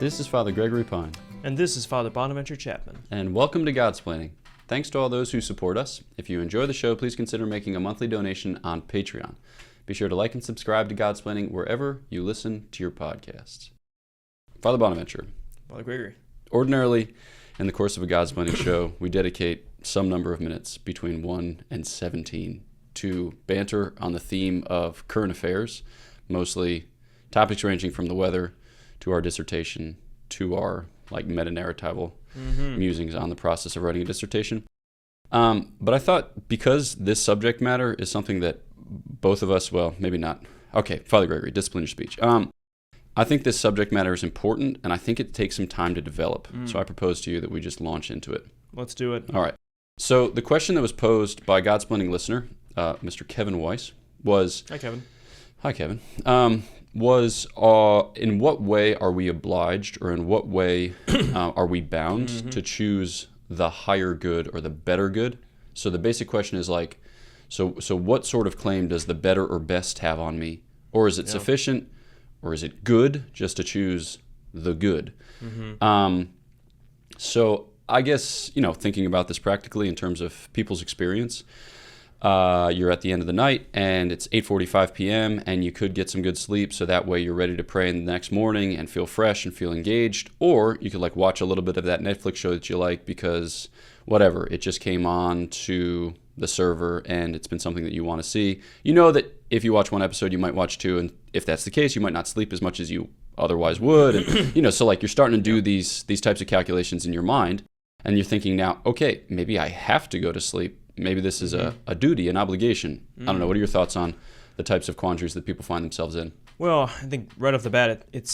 This is Father Gregory Pine. And this is Father Bonaventure Chapman. And welcome to Godsplaining. Thanks to all those who support us. If you enjoy the show, please consider making a monthly donation on Patreon. Be sure to like and subscribe to Godsplaining wherever you listen to your podcasts. Father Bonaventure. Father Gregory. Ordinarily, in the course of a Godsplaining show, we dedicate some number of minutes between 1 and 17 to banter on the theme of current affairs, mostly topics ranging from the weather to our dissertation to our meta-narratival musings on the process of writing a dissertation. But I thought because this subject matter is something that both of us, well, maybe not. Okay, Father Gregory, discipline your speech. I think this subject matter is important, and I think it takes some time to develop. So I propose to you that we just launch into it. Let's do it. All right. So the question that was posed by a Godsplaining listener, Mr. Kevin Weiss, was... Hi, Kevin. Hi, Kevin. Was in what way are we obliged, or in what way are we bound to choose the higher good or the better good? So the basic question is so what sort of claim does the better or best have on me? Or is it sufficient, or is it good just to choose the good? So I guess, thinking about this practically in terms of people's experience, you're at the end of the night and it's 8:45 p.m. and you could get some good sleep, so that way you're ready to pray in the next morning and feel fresh and feel engaged. Or you could watch a little bit of that Netflix show that you like because whatever, it just came on to the server and it's been something that you want to see. You know that if you watch one episode, you might watch two, and if that's the case, you might not sleep as much as you otherwise would. And so you're starting to do these types of calculations in your mind, and you're thinking now, okay, maybe I have to go to sleep. Maybe this is a duty, an obligation. I don't know. What are your thoughts on the types of quandaries that people find themselves in? Well, I think right off the bat, it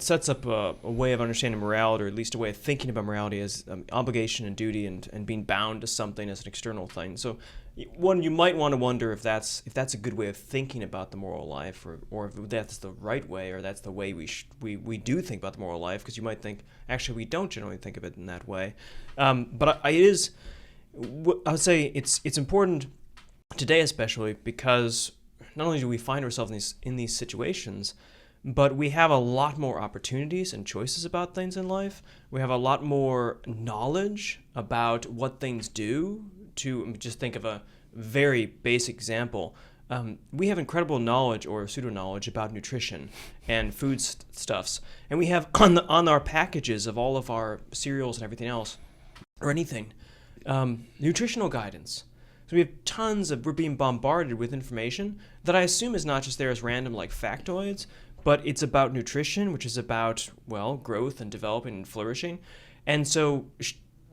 sets up a way of understanding morality, or at least a way of thinking about morality as obligation and duty and being bound to something as an external thing. So you might want to wonder if that's a good way of thinking about the moral life, or if that's the right way, or that's the way we do think about the moral life, because you might think, actually, we don't generally think of it in that way. But it is... I would say it's important today, especially because not only do we find ourselves in these situations, but we have a lot more opportunities and choices about things in life. We have a lot more knowledge about what things do. To just think of a very basic example, we have incredible knowledge, or pseudo-knowledge, about nutrition and food stuffs. And we have on our packages of all of our cereals and everything else, or anything, nutritional guidance. So we're being bombarded with information that I assume is not just there as random factoids, but it's about nutrition, which is about, growth and developing and flourishing. And so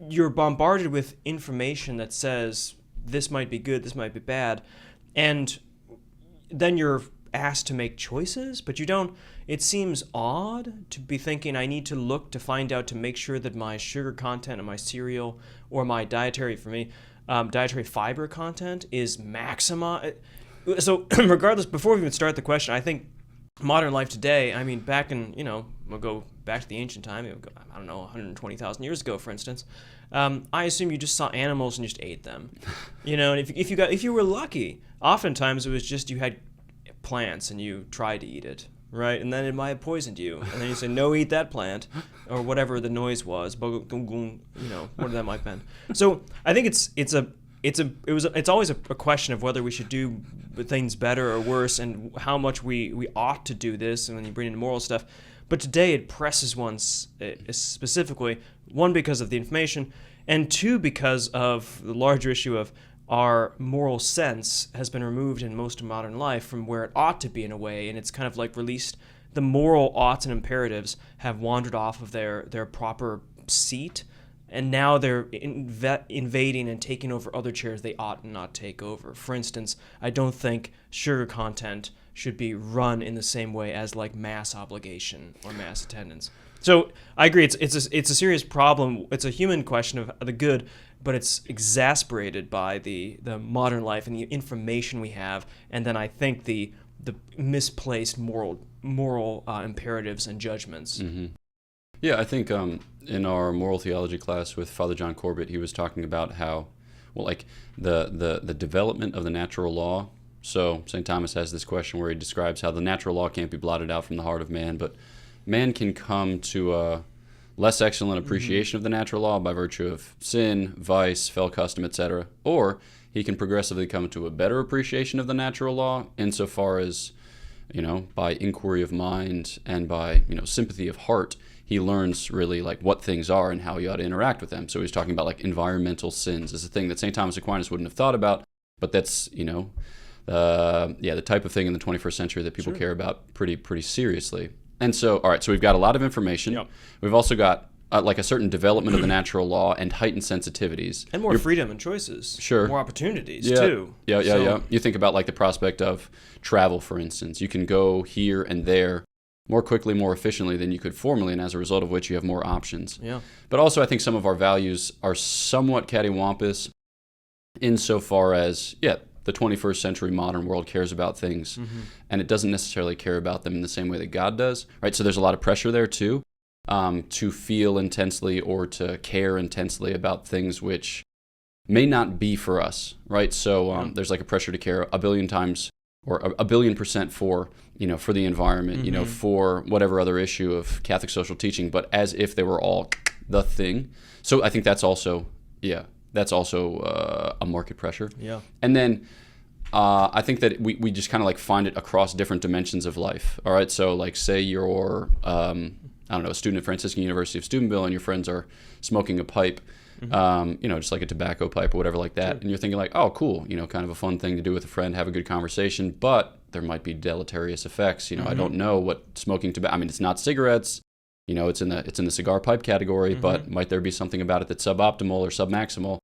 you're bombarded with information that says this might be good, this might be bad, and then you're asked to make choices, but you don't. It seems odd to be thinking I need to look to find out, to make sure that my sugar content in my cereal or my dietary fiber content is maximized. So regardless, before we even start the question, I think modern life today, back in, we'll go back to the ancient time, I don't know, 120,000 years ago, for instance, I assume you just saw animals and just ate them. And if you were lucky, oftentimes it was just you had plants and you tried to eat it, right? And then it might have poisoned you, and then you say, no, eat that plant, or whatever the noise was, whatever that might have been. So I think it's always a question of whether we should do things better or worse, and how much we ought to do this, and when you bring in moral stuff. But today it presses one specifically, one, because of the information, and two, because of the larger issue of our moral sense has been removed in most of modern life from where it ought to be, in a way, and it's kind of released. The moral oughts and imperatives have wandered off of their proper seat, and now they're invading and taking over other chairs they ought not take over. For instance, I don't think sugar content should be run in the same way as mass obligation or mass attendance. So I agree, it's a serious problem. It's a human question of the good, but it's exasperated by the modern life and the information we have, and then I think the misplaced moral imperatives and judgments. Yeah, I think in our moral theology class with Father John Corbett, he was talking about how, the development of the natural law. So St. Thomas has this question where he describes how the natural law can't be blotted out from the heart of man, but man can come to a less excellent appreciation of the natural law by virtue of sin, vice, fell custom, etc., or he can progressively come to a better appreciation of the natural law insofar as, by inquiry of mind and by, sympathy of heart, he learns really like what things are and how he ought to interact with them. So he's talking about like environmental sins as a thing that St. Thomas Aquinas wouldn't have thought about, but that's, the type of thing in the 21st century that people care about pretty seriously. And so, all right, so we've got a lot of information. Yep. We've also got like a certain development of the natural law and heightened sensitivities. And more freedom and choices. Sure. More opportunities, too. Yeah. You think about like the prospect of travel, for instance. You can go here and there more quickly, more efficiently than you could formerly, and as a result of which you have more options. Yeah. But also I think some of our values are somewhat cattywampus insofar as, the 21st century modern world cares about things, and it doesn't necessarily care about them in the same way that God does, right? So there's a lot of pressure there too, to feel intensely or to care intensely about things which may not be for us, right? So there's like a pressure to care a billion times or a billion% for, for the environment, for whatever other issue of Catholic social teaching, but as if they were all the thing. So I think that's also, a market pressure. Yeah. And then I think that we just kind of like find it across different dimensions of life. All right. So like say you're, a student at Franciscan University of Steubenville and your friends are smoking a pipe, just like a tobacco pipe or whatever like that. Sure. And you're thinking like, oh, cool, kind of a fun thing to do with a friend, have a good conversation, but there might be deleterious effects. I don't know what smoking tobacco, it's not cigarettes. It's in the cigar pipe category, but might there be something about it that's suboptimal or submaximal?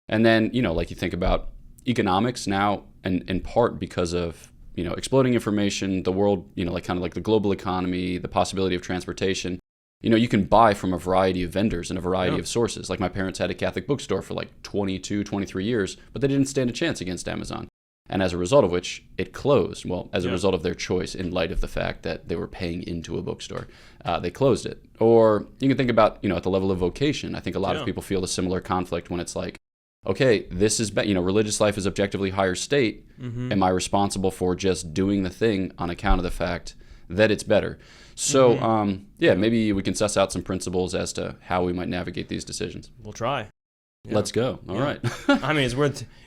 And then, like you think about economics now, and in part because of, exploding information, the world, like kind of like the global economy, the possibility of transportation, you can buy from a variety of vendors and a variety of sources. Like my parents had a Catholic bookstore for like 22, 23 years, but they didn't stand a chance against Amazon. And as a result of which, it closed. Well, as a result of their choice in light of the fact that they were paying into a bookstore, they closed it. Or you can think about, at the level of vocation. I think a lot of people feel a similar conflict when it's like, okay, this is, religious life is objectively higher state. Am I responsible for just doing the thing on account of the fact that it's better? So, maybe we can suss out some principles as to how we might navigate these decisions. We'll try. Yeah. Let's go. All right.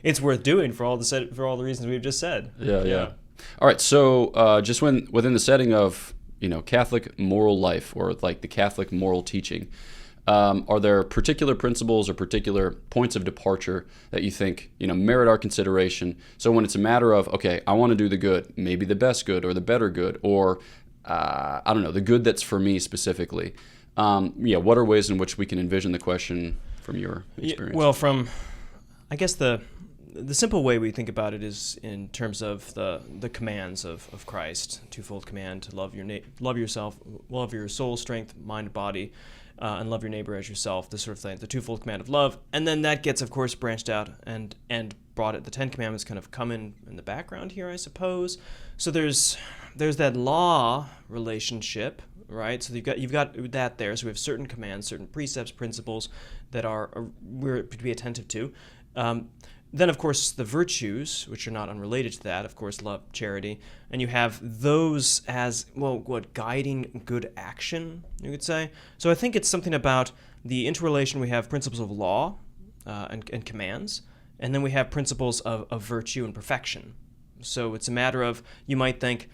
It's worth doing for all the reasons we've just said. Yeah. All right. So, just within the setting of Catholic moral life or like the Catholic moral teaching, are there particular principles or particular points of departure that you think merit our consideration? So when it's a matter of okay, I want to do the good, maybe the best good or the better good, or the good that's for me specifically. What are ways in which we can envision the question from your experience? Well, I guess the simple way we think about it is in terms of the commands of Christ, twofold command to love yourself, love your soul, strength, mind, body, and love your neighbor as yourself. This sort of thing, the twofold command of love, and then that gets, of course, branched out and brought it. The Ten Commandments kind of come in the background here, I suppose. So there's that law relationship, right? So you've got that there. So we have certain commands, certain precepts, principles that we're to be attentive to. Then, of course, the virtues, which are not unrelated to that, of course, love, charity, and you have those as, guiding good action, you could say. So I think it's something about the interrelation. We have principles of law and commands, and then we have principles of virtue and perfection. So it's a matter of, you might think,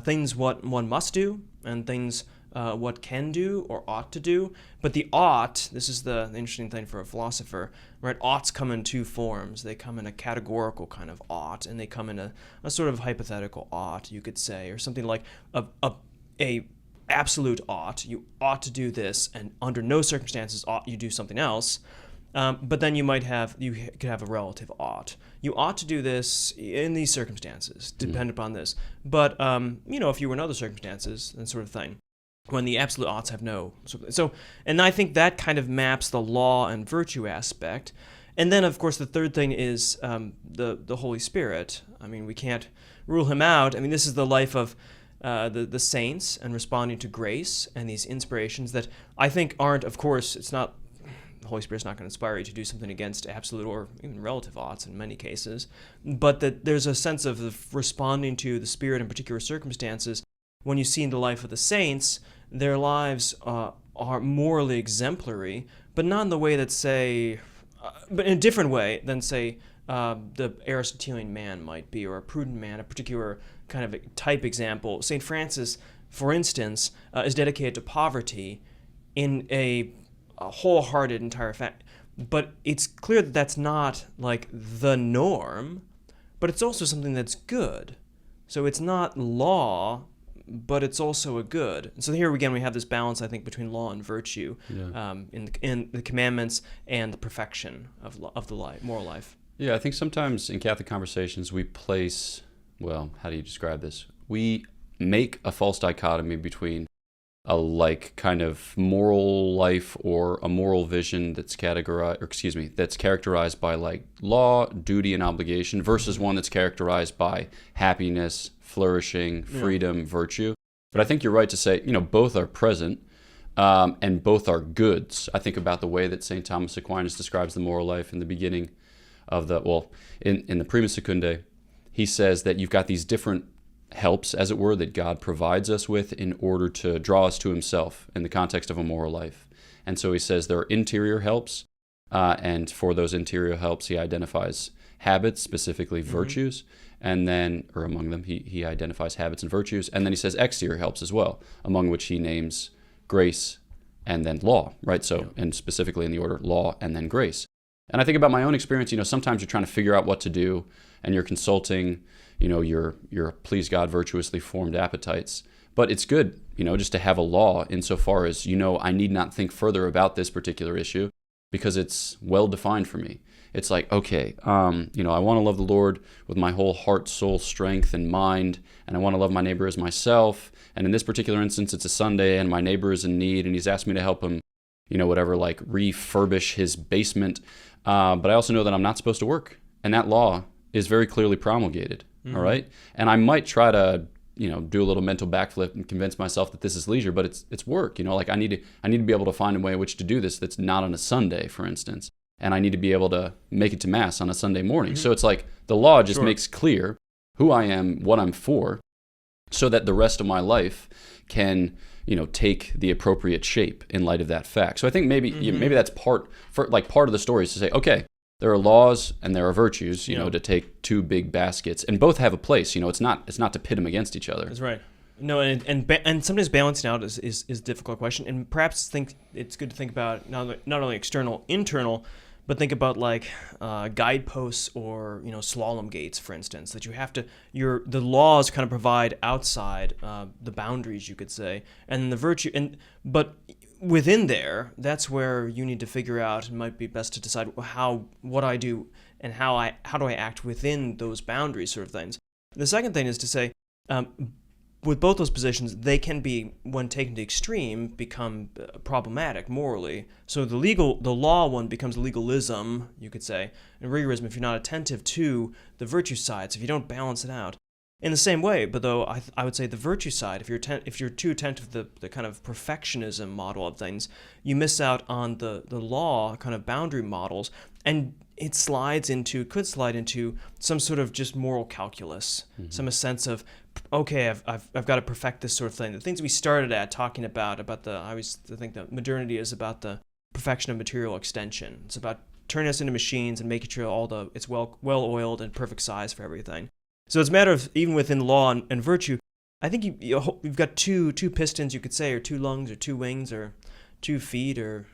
things what one must do, and things what can do or ought to do. But the ought, this is the interesting thing for a philosopher, right? Oughts come in two forms. They come in a categorical kind of ought, and they come in a sort of hypothetical ought, you could say, or something like a absolute ought. You ought to do this, and under no circumstances ought you do something else. But then you could have a relative ought. You ought to do this in these circumstances, depend upon this. But if you were in other circumstances, that sort of thing, when the absolute oughts have no. So, and I think that kind of maps the law and virtue aspect. And then, of course, the third thing is the Holy Spirit. We can't rule him out. This is the life of the saints and responding to grace and these inspirations that I think aren't, of course, it's not. The Holy Spirit's not going to inspire you to do something against absolute or even relative oughts in many cases, but that there's a sense of responding to the Spirit in particular circumstances when you see in the life of the saints, their lives are morally exemplary, but not in the way that, say, but in a different way than, say, the Aristotelian man might be, or a prudent man, a particular kind of type example. St. Francis, for instance, is dedicated to poverty in a wholehearted, entire fact. But it's clear that that's not like the norm, but it's also something that's good. So it's not law, but it's also a good. And so here again we have this balance, I think, between law and virtue in the commandments and the perfection of the life, moral life. Yeah, I think sometimes in Catholic conversations we place, well, how do you describe this? We make a false dichotomy between a kind of moral life or a moral vision that's characterized by like law, duty, and obligation versus one that's characterized by happiness, flourishing, freedom, virtue. But I think you're right to say, both are present and both are goods. I think about the way that St. Thomas Aquinas describes the moral life in the beginning of in the Prima Secundae. He says that you've got these different helps, as it were, that God provides us with in order to draw us to himself in the context of a moral life. And so he says there are interior helps, and for those interior helps he identifies habits, specifically virtues, and then, or among them, he identifies habits and virtues, and then he says exterior helps as well, among which he names grace and then law, right? So, and specifically in the order law and then grace. And I think about my own experience, sometimes you're trying to figure out what to do, and you're consulting your please God virtuously formed appetites. But it's good, just to have a law insofar as, I need not think further about this particular issue because it's well defined for me. It's like, okay, I want to love the Lord with my whole heart, soul, strength, and mind, and I want to love my neighbor as myself. And in this particular instance, it's a Sunday, and my neighbor is in need, and he's asked me to help him, refurbish his basement. But I also know that I'm not supposed to work, and that law is very clearly promulgated. All right. And I might try to, do a little mental backflip and convince myself that this is leisure, but it's work. I need to be able to find a way in which to do this that's not on a Sunday, for instance. And I need to be able to make it to Mass on a Sunday morning. So it's like the law just makes clear who I am, what I'm for, so that the rest of my life can, take the appropriate shape in light of that fact. So I think maybe that's part of the story is to say, okay, there are laws and there are virtues, to take two big baskets, and both have a place. It's not to pit them against each other. That's right. No, and sometimes balancing out is a difficult question, and perhaps it's good to think about not only external, internal, but think about like guideposts or slalom gates, for instance, that you have to the laws kind of provide outside the boundaries, you could say, and the virtue but within there, that's where you need to figure out. It might be best to decide what I do and how do I act within those boundaries, sort of things. The second thing is to say, with both those positions, they can be, when taken to extreme, become problematic morally. So the law one becomes legalism, you could say, and rigorism if you're not attentive to the virtue side. So if you don't balance it out. In the same way, but though I would say the virtue side, if you're too attentive to the kind of perfectionism model of things, you miss out on the law kind of boundary models, and it could slide into some sort of just moral calculus, some sense of, okay, I've got to perfect this sort of thing. The things we started at talking about I always think that modernity is about the perfection of material extension. It's about turning us into machines and making sure it's well oiled and perfect size for everything. So it's a matter of, even within law and virtue, I think you've got two pistons, you could say, or two lungs, or two wings, or 2 feet, or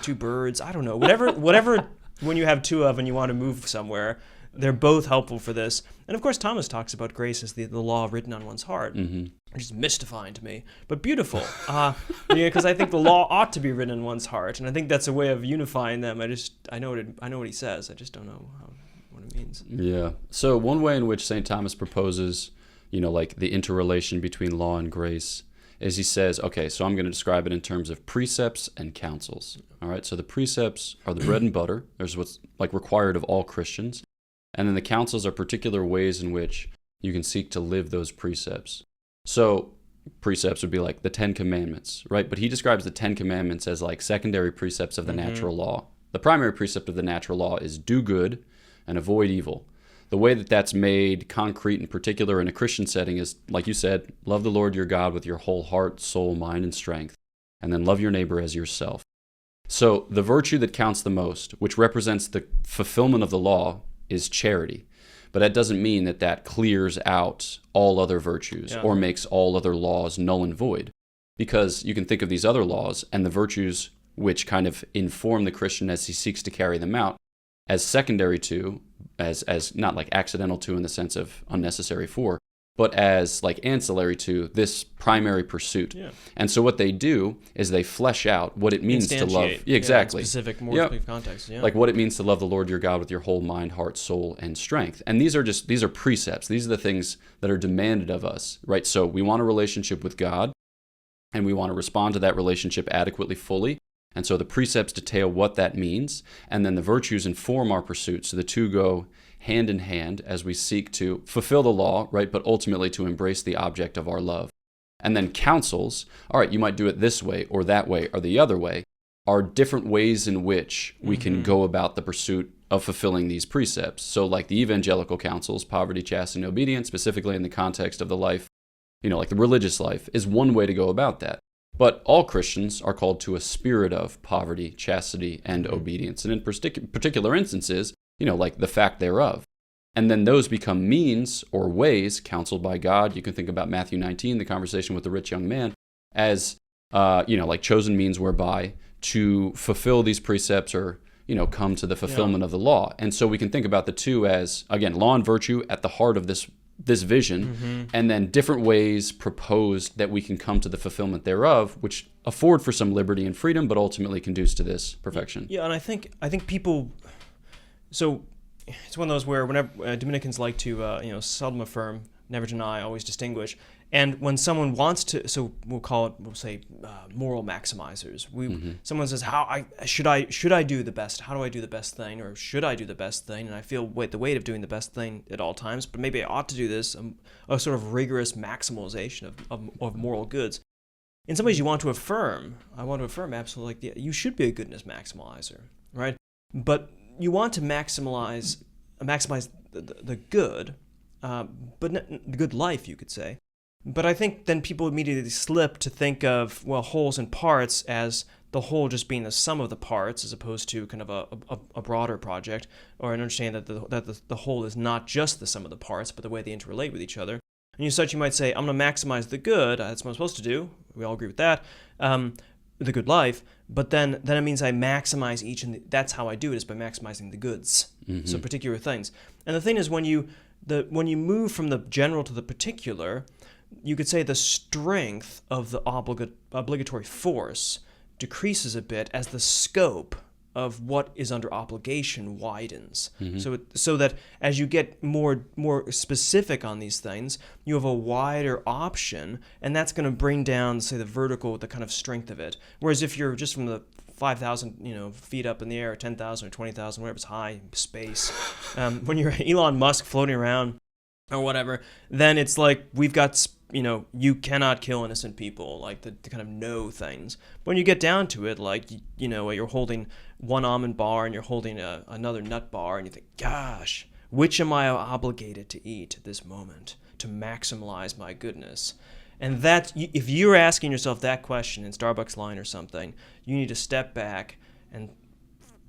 2 birds. I don't know. Whatever. When you have two of and you want to move somewhere, they're both helpful for this. And of course, Thomas talks about grace as the law written on one's heart, which is mystifying to me, but beautiful. Because I think the law ought to be written on one's heart, and I think that's a way of unifying them. I know what he says. I just don't know what it means. Yeah. So one way in which St. Thomas proposes, the interrelation between law and grace is he says, okay, so I'm going to describe it in terms of precepts and counsels. All right. So the precepts are the bread and butter. There's what's required of all Christians. And then the counsels are particular ways in which you can seek to live those precepts. So precepts would be like the 10 Commandments, right? But he describes the 10 Commandments as secondary precepts of the natural law. The primary precept of the natural law is do good and avoid evil. the way that that's made concrete and particular in a Christian setting is, like you said, love the Lord your God with your whole heart, soul, mind, and strength, and then love your neighbor as yourself. So the virtue that counts the most, which represents the fulfillment of the law, is charity. But that doesn't mean that that clears out all other virtues or makes all other laws null and void. Because you can think of these other laws and the virtues which kind of inform the Christian as he seeks to carry them out as secondary to, as not like accidental to in the sense of unnecessary for, but as like ancillary to this primary pursuit. Yeah. And so what they do is they flesh out what it means to love. Yeah, exactly. Specific, more specific context. Yeah. Like what it means to love the Lord your God with your whole mind, heart, soul, and strength. And these are precepts. These are the things that are demanded of us, right? So we want a relationship with God, and we want to respond to that relationship adequately, fully. And so the precepts detail what that means, and then the virtues inform our pursuit. So the two go hand in hand as we seek to fulfill the law, right, but ultimately to embrace the object of our love. And then counsels, all right, you might do it this way or that way or the other way, are different ways in which we can go about the pursuit of fulfilling these precepts. So like the evangelical counsels, poverty, chastity, and obedience, specifically in the context of the life, like the religious life, is one way to go about that. But all Christians are called to a spirit of poverty, chastity, and obedience. And in particular instances, like the fact thereof. And then those become means or ways counseled by God. You can think about Matthew 19, the conversation with the rich young man, as, like chosen means whereby to fulfill these precepts or, come to the fulfillment of the law. And so we can think about the two as, again, law and virtue at the heart of this vision, and then different ways proposed that we can come to the fulfillment thereof, which afford for some liberty and freedom, but ultimately conduce to this perfection. Yeah, and I think people, so it's one of those where whenever Dominicans like to, seldom affirm, never deny, always distinguish. And when someone wants to, so we'll say moral maximizers. Someone says, should I do the best? How do I do the best thing? Or should I do the best thing? And I feel the weight of doing the best thing at all times, but maybe I ought to do this, a sort of rigorous maximalization of moral goods. In some ways, I want to affirm absolutely, you should be a goodness maximizer, right? But you want to maximize the good, but the good life, you could say. But I think then people immediately slip to think of, wholes and parts as the whole just being the sum of the parts, as opposed to kind of a broader project, or understand that the whole is not just the sum of the parts, but the way they interrelate with each other. And you might say, I'm going to maximize the good. That's what I'm supposed to do. We all agree with that. The good life. But then it means I maximize each, and that's how I do it, is by maximizing the goods. So particular things. And the thing is, when you move from the general to the particular, you could say the strength of the obligatory force decreases a bit as the scope of what is under obligation widens. So that as you get more specific on these things, you have a wider option, and that's going to bring down, say, the kind of strength of it. Whereas if you're just from the 5,000 feet up in the air, or 10,000 or 20,000, whatever's high space, when you're Elon Musk floating around or whatever, then it's like we've got, you cannot kill innocent people, like the kind of no things. But when you get down to it, like, you're holding one almond bar and you're holding another nut bar, and you think, gosh, which am I obligated to eat at this moment to maximize my goodness? And that, if you're asking yourself that question in Starbucks line or something, you need to step back and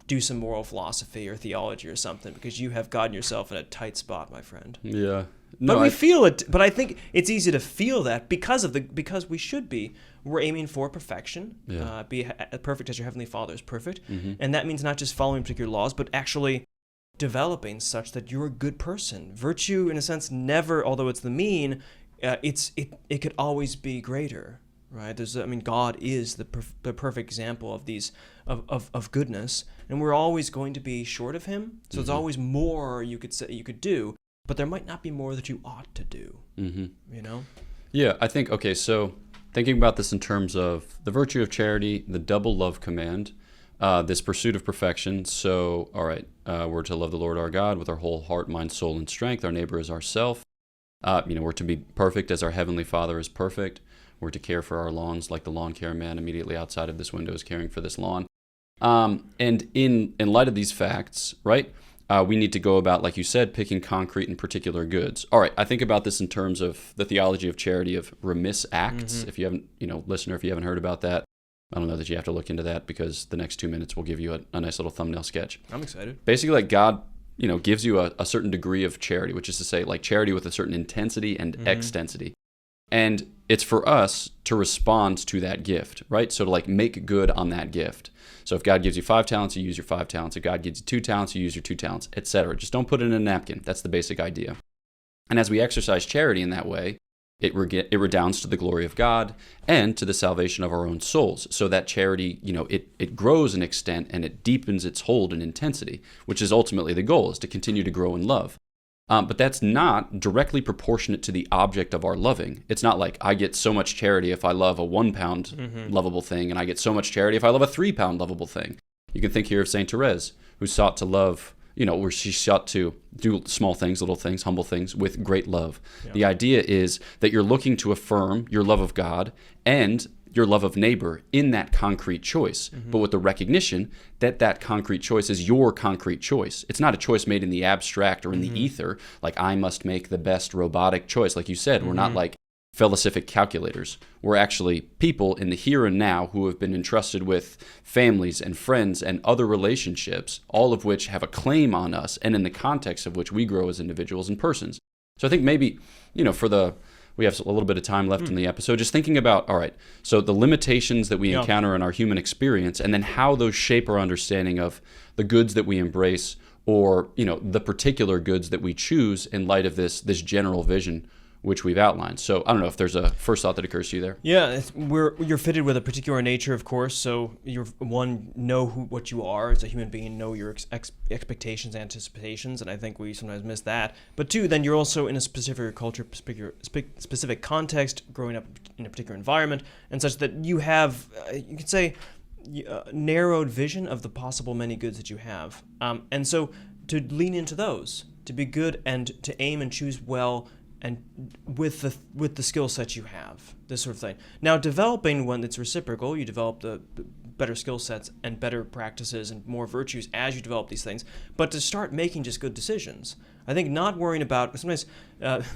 do some moral philosophy or theology or something, because you have gotten yourself in a tight spot, my friend. Yeah. No, but feel it. But I think it's easy to feel that because we should be. We're aiming for perfection. Yeah. Be perfect as your heavenly Father is perfect, and that means not just following particular laws, but actually developing such that you're a good person. Virtue, in a sense, never, although it's the mean, it could always be greater. Right? God is the perfect example of these of goodness, and we're always going to be short of Him. So there's always more you could do, but there might not be more that you ought to do. Yeah, I think, okay, so thinking about this in terms of the virtue of charity, the double love command, this pursuit of perfection. So, all right, we're to love the Lord our God with our whole heart, mind, soul, and strength. Our neighbor is ourself. We're to be perfect as our heavenly Father is perfect. We're to care for our lawns like the lawn care man immediately outside of this window is caring for this lawn. And in light of these facts, right, we need to go about, like you said, picking concrete and particular goods. All right, I think about this in terms of the theology of charity of remiss acts. If you haven't, listener, if you haven't heard about that, I don't know that you have to look into that, because the next 2 minutes will give you a nice little thumbnail sketch. I'm excited. Basically, like God, gives you a certain degree of charity, which is to say, like charity with a certain intensity and extensity. And it's for us to respond to that gift, right? So to like make good on that gift. So if God gives you 5 talents, you use your 5 talents. If God gives you 2 talents, you use your 2 talents, etc. Just don't put it in a napkin. That's the basic idea. And as we exercise charity in that way, it redounds to the glory of God and to the salvation of our own souls. So that charity, it grows in extent and it deepens its hold and intensity, which is ultimately the goal, is to continue to grow in love. But that's not directly proportionate to the object of our loving. It's not like I get so much charity if I love a 1 pound lovable thing, and I get so much charity if I love a 3 pound lovable thing. You can think here of Saint Therese, who sought to love, where she sought to do small things, little things, humble things with great love. Yeah. The idea is that you're looking to affirm your love of God and your love of neighbor in that concrete choice, but with the recognition that that concrete choice is your concrete choice. It's not a choice made in the abstract or in the ether, like I must make the best robotic choice. Like you said, we're not like felicific calculators. We're actually people in the here and now who have been entrusted with families and friends and other relationships, all of which have a claim on us and in the context of which we grow as individuals and persons. So I think maybe, we have a little bit of time left in the episode, just thinking about, all right, so the limitations that we encounter in our human experience, and then how those shape our understanding of the goods that we embrace, or, the particular goods that we choose in light of this general vision which we've outlined. So I don't know if there's a first thought that occurs to you there. Yeah, you're fitted with a particular nature, of course. So know what you are as a human being, know your expectations, anticipations, and I think we sometimes miss that. But 2, then you're also in a specific culture, specific context, growing up in a particular environment, and such that you have, you could say, a narrowed vision of the possible many goods that you have. And so to lean into those, to be good and to aim and choose well, and with the skill set you have, this sort of thing. Now, developing one that's reciprocal, you develop the better skill sets and better practices and more virtues as you develop these things. But to start making just good decisions, I think not worrying about sometimes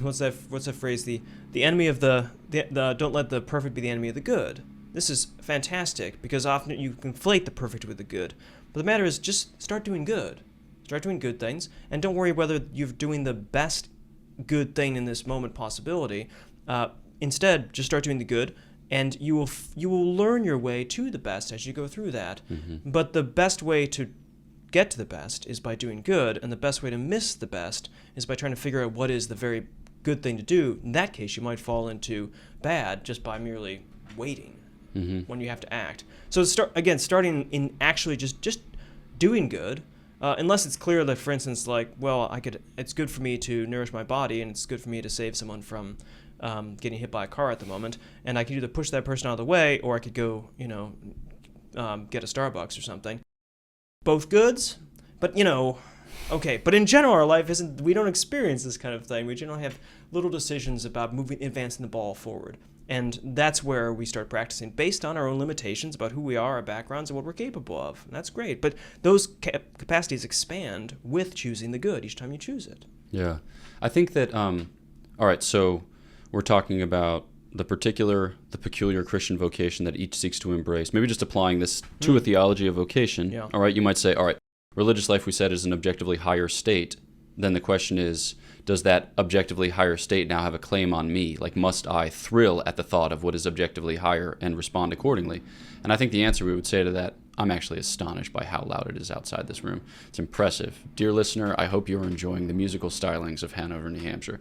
what's that phrase? The enemy of the don't let the perfect be the enemy of the good. This is fantastic because often you conflate the perfect with the good. But the matter is, just start doing good. Start doing good things, and don't worry whether you're doing the best good thing in this moment possibility. Instead, just start doing the good, and you will learn your way to the best as you go through that. But the best way to get to the best is by doing good, and the best way to miss the best is by trying to figure out what is the very good thing to do. In that case, you might fall into bad just by merely waiting when you have to act. So starting in actually just doing good. Unless it's clear that, for instance, it's good for me to nourish my body, and it's good for me to save someone from getting hit by a car at the moment, and I could either push that person out of the way, or I could go, get a Starbucks or something. Both goods, but okay. But in general, our life we don't experience this kind of thing. We generally have little decisions about advancing the ball forward. And that's where we start practicing based on our own limitations about who we are, our backgrounds, and what we're capable of. And that's great. But those capacities expand with choosing the good each time you choose it. Yeah. I think that, all right, so we're talking about the peculiar Christian vocation that each seeks to embrace. Maybe just applying this to a theology of vocation. Yeah. All right, you might say, all right, religious life, we said, is an objectively higher state. Then the question is, does that objectively higher state now have a claim on me? Like, must I thrill at the thought of what is objectively higher and respond accordingly? And I think the answer we would say to that, I'm actually astonished by how loud it is outside this room. It's impressive. Dear listener, I hope you're enjoying the musical stylings of Hanover, New Hampshire.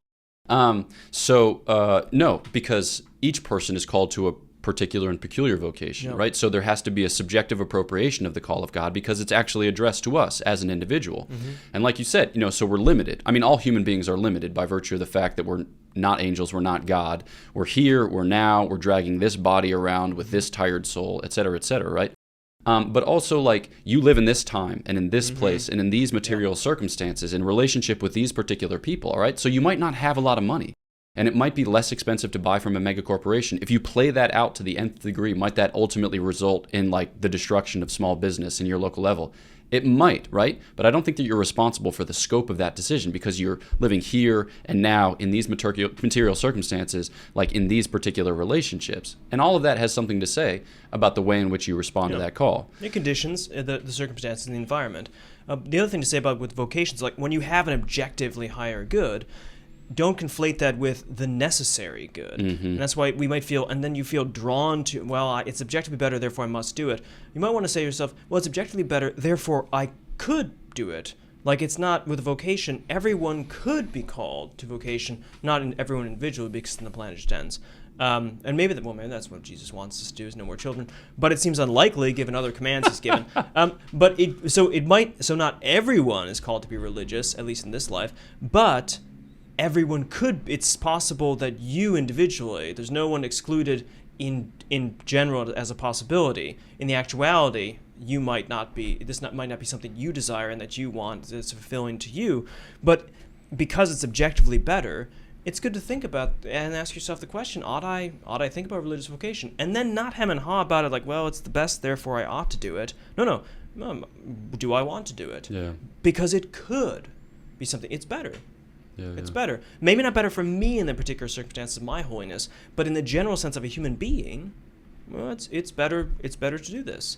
No, because each person is called to a particular and peculiar vocation, right? So there has to be a subjective appropriation of the call of God because it's actually addressed to us as an individual. And like you said, so we're limited. I mean, all human beings are limited by virtue of the fact that we're not angels, we're not God. We're here, we're now, we're dragging this body around with this tired soul, et cetera, right? But also, like, you live in this time and in this place and in these material circumstances in relationship with these particular people, all right? So you might not have a lot of money. And it might be less expensive to buy from a mega corporation. If you play that out to the nth degree, might that ultimately result in like the destruction of small business in your local level? It might, right? But I don't think that you're responsible for the scope of that decision because you're living here and now in these material circumstances, like in these particular relationships. And all of that has something to say about the way in which you respond to that call. The conditions, the circumstances, and the environment. The other thing to say about with vocations, like when you have an objectively higher good, don't conflate that with the necessary good. And that's why we might feel, and then you feel drawn to, well, it's objectively better, therefore I must do it. You might want to say to yourself, well, it's objectively better, therefore I could do it. Like it's not with a vocation, everyone could be called to vocation, not everyone individually because then the planet just ends. And maybe that's what Jesus wants us to do, is no more children. But it seems unlikely given other commands he's given. So not everyone is called to be religious, at least in this life, but everyone could. It's possible that you individually, there's no one excluded in general as a possibility. In the actuality, you might not be, might not be something you desire and that you want, that's fulfilling to you. But because it's objectively better, it's good to think about and ask yourself the question, ought I think about religious vocation? And then not hem and haw about it like, well, it's the best, therefore I ought to do it. No. Do I want to do it? Yeah. Because it could be something, it's better. It's better. Maybe not better for me in the particular circumstances of my holiness, but in the general sense of a human being, well, it's better to do this.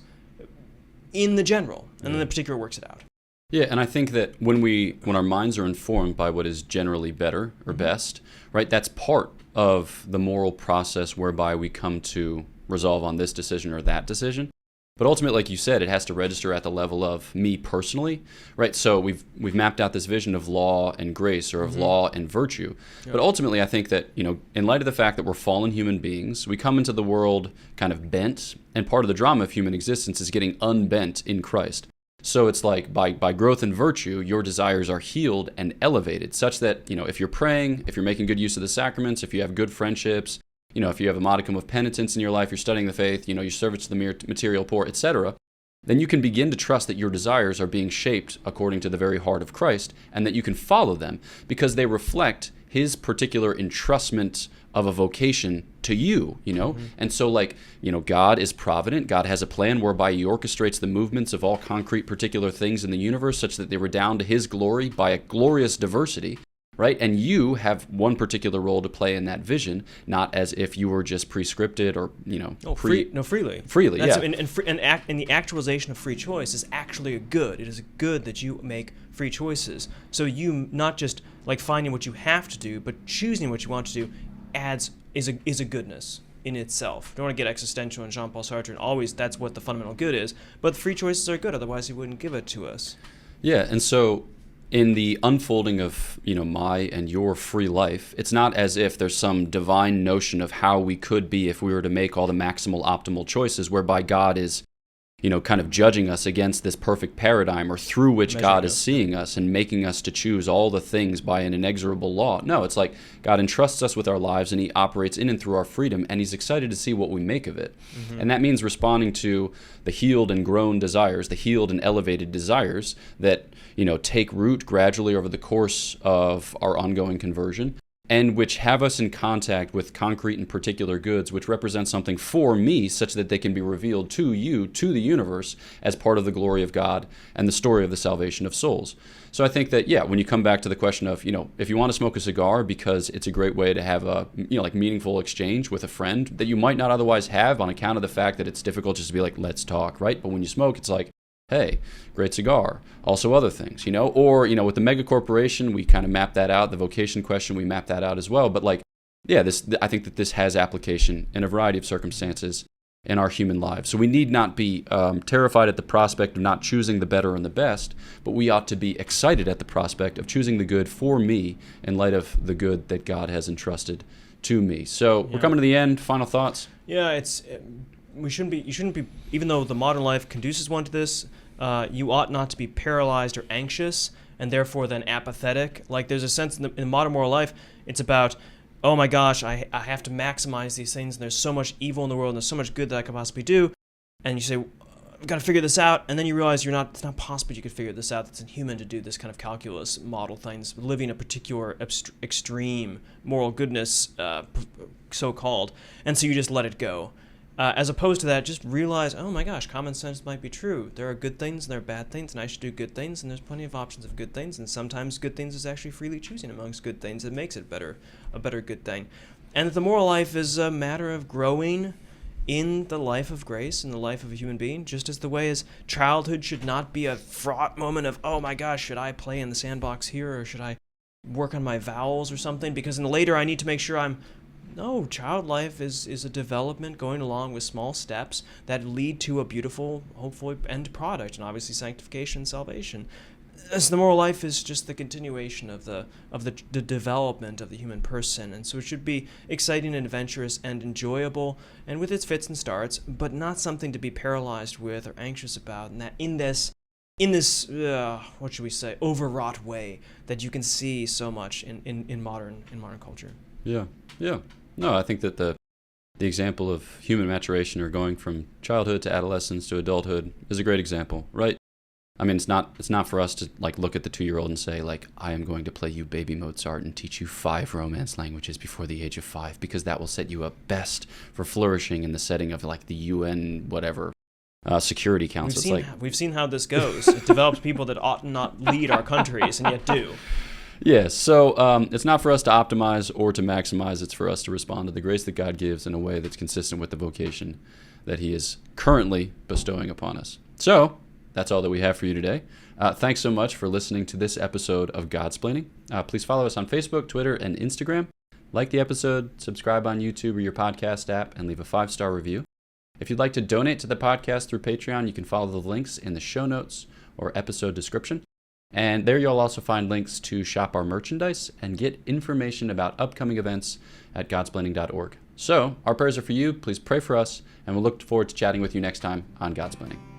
In the general. And then the particular works it out. Yeah, and I think that when our minds are informed by what is generally better or best, right, that's part of the moral process whereby we come to resolve on this decision or that decision. But ultimately, like you said, it has to register at the level of me personally, right? So we've mapped out this vision of law and grace, or of law and virtue. But ultimately, I think that, in light of the fact that we're fallen human beings, we come into the world kind of bent, and part of the drama of human existence is getting unbent in Christ. So it's like by growth in virtue, your desires are healed and elevated, such that, if you're praying, if you're making good use of the sacraments, if you have good friendships, if you have a modicum of penitence in your life, you're studying the faith, your service to the material poor, etc., then you can begin to trust that your desires are being shaped according to the very heart of Christ, and that you can follow them because they reflect his particular entrustment of a vocation to you, And so, God is provident. God has a plan whereby he orchestrates the movements of all concrete particular things in the universe such that they redound to his glory by a glorious diversity. Right? And you have one particular role to play in that vision, not as if you were just prescripted or, freely. Freely, That's, yeah. And the actualization of free choice is actually a good. It is a good that you make free choices. So you not just like finding what you have to do, but choosing what you want to do is a goodness in itself. Don't want to get existential and Jean-Paul Sartre, and always that's what the fundamental good is. But free choices are good, otherwise he wouldn't give it to us. Yeah, and so in the unfolding of, my and your free life, it's not as if there's some divine notion of how we could be if we were to make all the maximal optimal choices, whereby God is, kind of judging us against this perfect paradigm, or through which God is seeing us and making us to choose all the things by an inexorable law. No, it's like God entrusts us with our lives and he operates in and through our freedom, and he's excited to see what we make of it. And that means responding to the healed and grown desires, the healed and elevated desires that, take root gradually over the course of our ongoing conversion, and which have us in contact with concrete and particular goods, which represent something for me, such that they can be revealed to you, to the universe, as part of the glory of God and the story of the salvation of souls. So I think that, when you come back to the question of, if you want to smoke a cigar because it's a great way to have a, meaningful exchange with a friend that you might not otherwise have on account of the fact that it's difficult just to be like, let's talk, right? But when you smoke, it's like, hey, great cigar. Also other things, Or, with the mega corporation, we kind of map that out. The vocation question, we map that out as well. But I think that this has application in a variety of circumstances in our human lives. So we need not be terrified at the prospect of not choosing the better and the best, but we ought to be excited at the prospect of choosing the good for me in light of the good that God has entrusted to me. So we're coming to the end. Final thoughts? Yeah, you shouldn't be, even though the modern life conduces one to this, you ought not to be paralyzed or anxious and therefore then apathetic. Like there's a sense in the modern moral life, it's about, oh my gosh, I have to maximize these things, and there's so much evil in the world and there's so much good that I could possibly do. And you say, I've got to figure this out, and then you realize it's not possible you could figure this out. It's inhuman to do this kind of calculus model things, living a particular extreme moral goodness, so-called. And so you just let it go. As opposed to that, just realize, oh my gosh, common sense might be true. There are good things and there are bad things, and I should do good things, and there's plenty of options of good things, and sometimes good things is actually freely choosing amongst good things that makes it a better good thing. And that the moral life is a matter of growing in the life of grace, in the life of a human being, just as the way as childhood should not be a fraught moment of, oh my gosh, should I play in the sandbox here, or should I work on my vowels or something, because in the later I need to make sure no, child life is a development going along with small steps that lead to a beautiful, hopefully, end product, and obviously sanctification and salvation. As the moral life is just the continuation of the development of the human person, and so it should be exciting and adventurous and enjoyable, and with its fits and starts, but not something to be paralyzed with or anxious about. And that in this what should we say, overwrought way that you can see so much in modern culture. Yeah. No, I think that the example of human maturation, or going from childhood to adolescence to adulthood, is a great example, right? I mean, it's not for us to like look at the 2-year-old and say like, I am going to play you baby Mozart and teach you 5 Romance languages before the age of 5, because that will set you up best for flourishing in the setting of like the UN whatever Security Council. We've seen how this goes. It develops people that ought not lead our countries and yet do. Yeah, so it's not for us to optimize or to maximize. It's for us to respond to the grace that God gives in a way that's consistent with the vocation that he is currently bestowing upon us. So that's all that we have for you today. Thanks so much for listening to this episode of Godsplaining. Please follow us on Facebook, Twitter, and Instagram. Like the episode, subscribe on YouTube or your podcast app, and leave a 5-star review. If you'd like to donate to the podcast through Patreon, you can follow the links in the show notes or episode description. And there you'll also find links to shop our merchandise and get information about upcoming events at godsplaining.org. So our prayers are for you. Please pray for us, and we'll look forward to chatting with you next time on Godsplaining.